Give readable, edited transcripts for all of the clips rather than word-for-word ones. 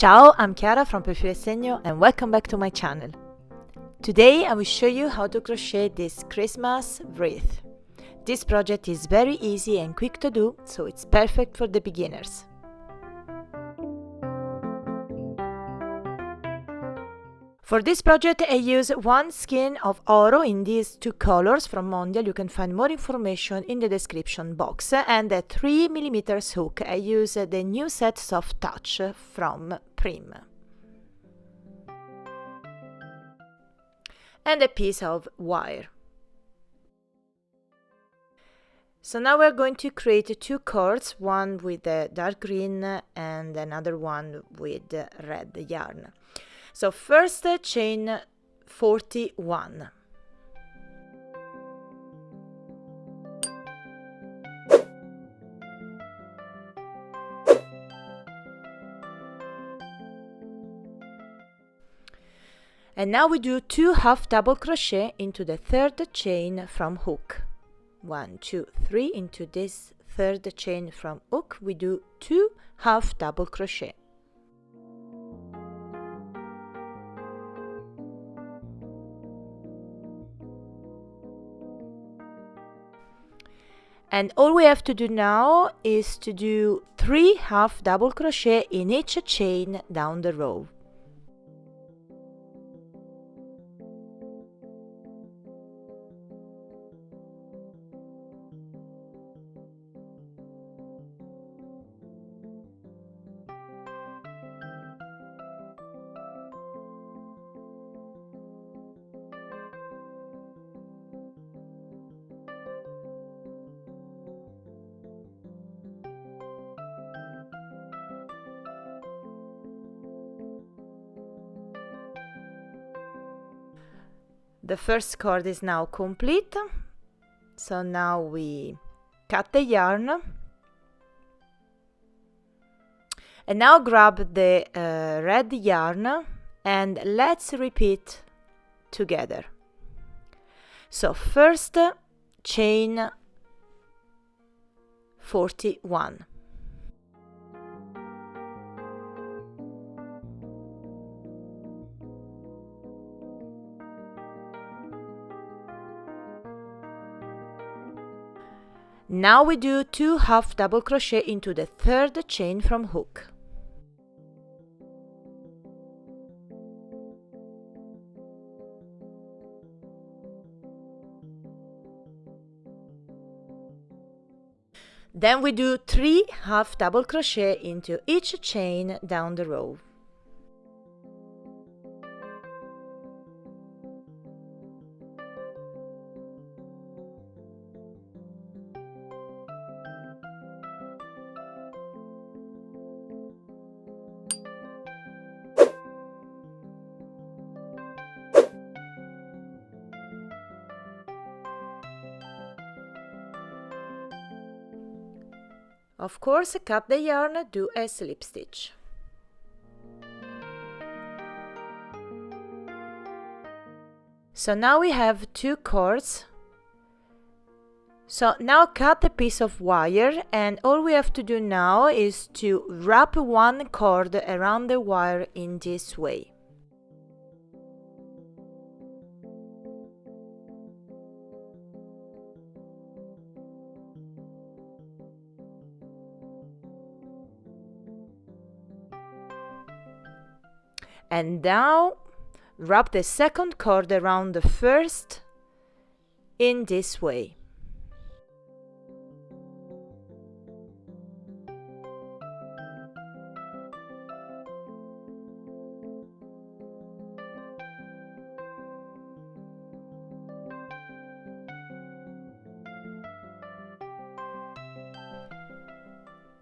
Ciao, I'm Chiara from Facile Segno and welcome back to my channel. Today I will show you how to crochet this Christmas wreath. This project is very easy and quick to do, so it's perfect for the beginners. For this project I use one skein of oro in these two colors from Mondial. You can find more information in the description box, and a 3mm hook. I use the new set Soft Touch from Prim. And a piece of wire. So now we're going to create two cords, one with dark green and another one with red yarn. So first chain 41. And now we do 2 half double crochet into the third chain from hook. 1, 2, 3 into this third chain from hook. We do 2 half double crochet. And all we have to do now is to do 3 half double crochet in each chain down the row. The first cord is now complete, so now we cut the yarn and now grab the red yarn and let's repeat together. So first chain 41. Now we do 2 half double crochet into the third chain from hook. Then we do 3 half double crochet into each chain down the row. Of course, cut the yarn, do a slip stitch. So now we have 2 cords. So now cut a piece of wire, and all we have to do now is to wrap one cord around the wire in this way. And now wrap the second cord around the first in this way.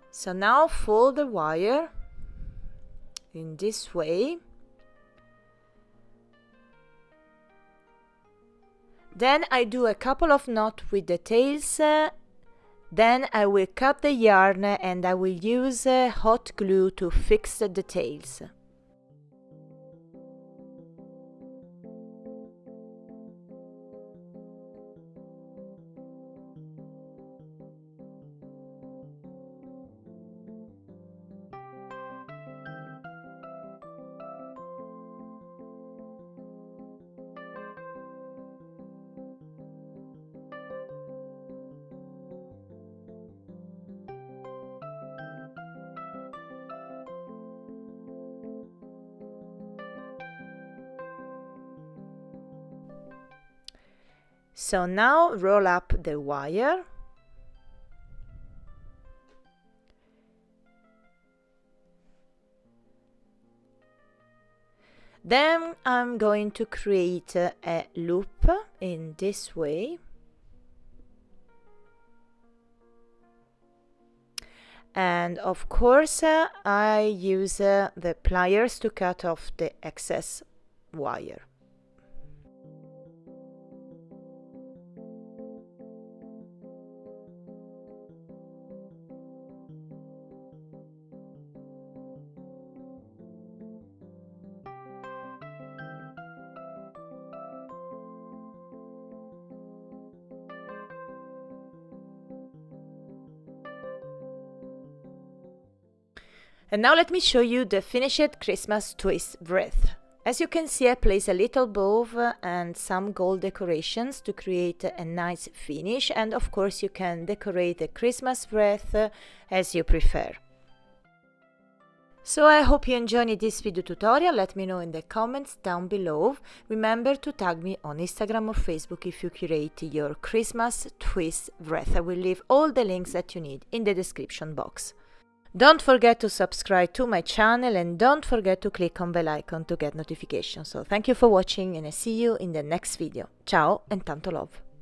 So now fold the wire in this way. Then I do a couple of knots with the tails, then I will cut the yarn and I will use hot glue to fix the tails. So now roll up the wire. Then I'm going to create a loop in this way. And of course I use the pliers to cut off the excess wire. And now let me show you the finished Christmas Twist Wreath. As you can see, I place a little bow and some gold decorations to create a nice finish, and of course you can decorate the Christmas wreath as you prefer. So I hope you enjoyed this video tutorial. Let me know in the comments down below. Remember to tag me on Instagram or Facebook if you create your Christmas Twist Wreath. I will leave all the links that you need in the description box. Don't forget to subscribe to my channel and don't forget to click on bell icon to get notifications. So thank you for watching and I see you in the next video. Ciao and tanto love!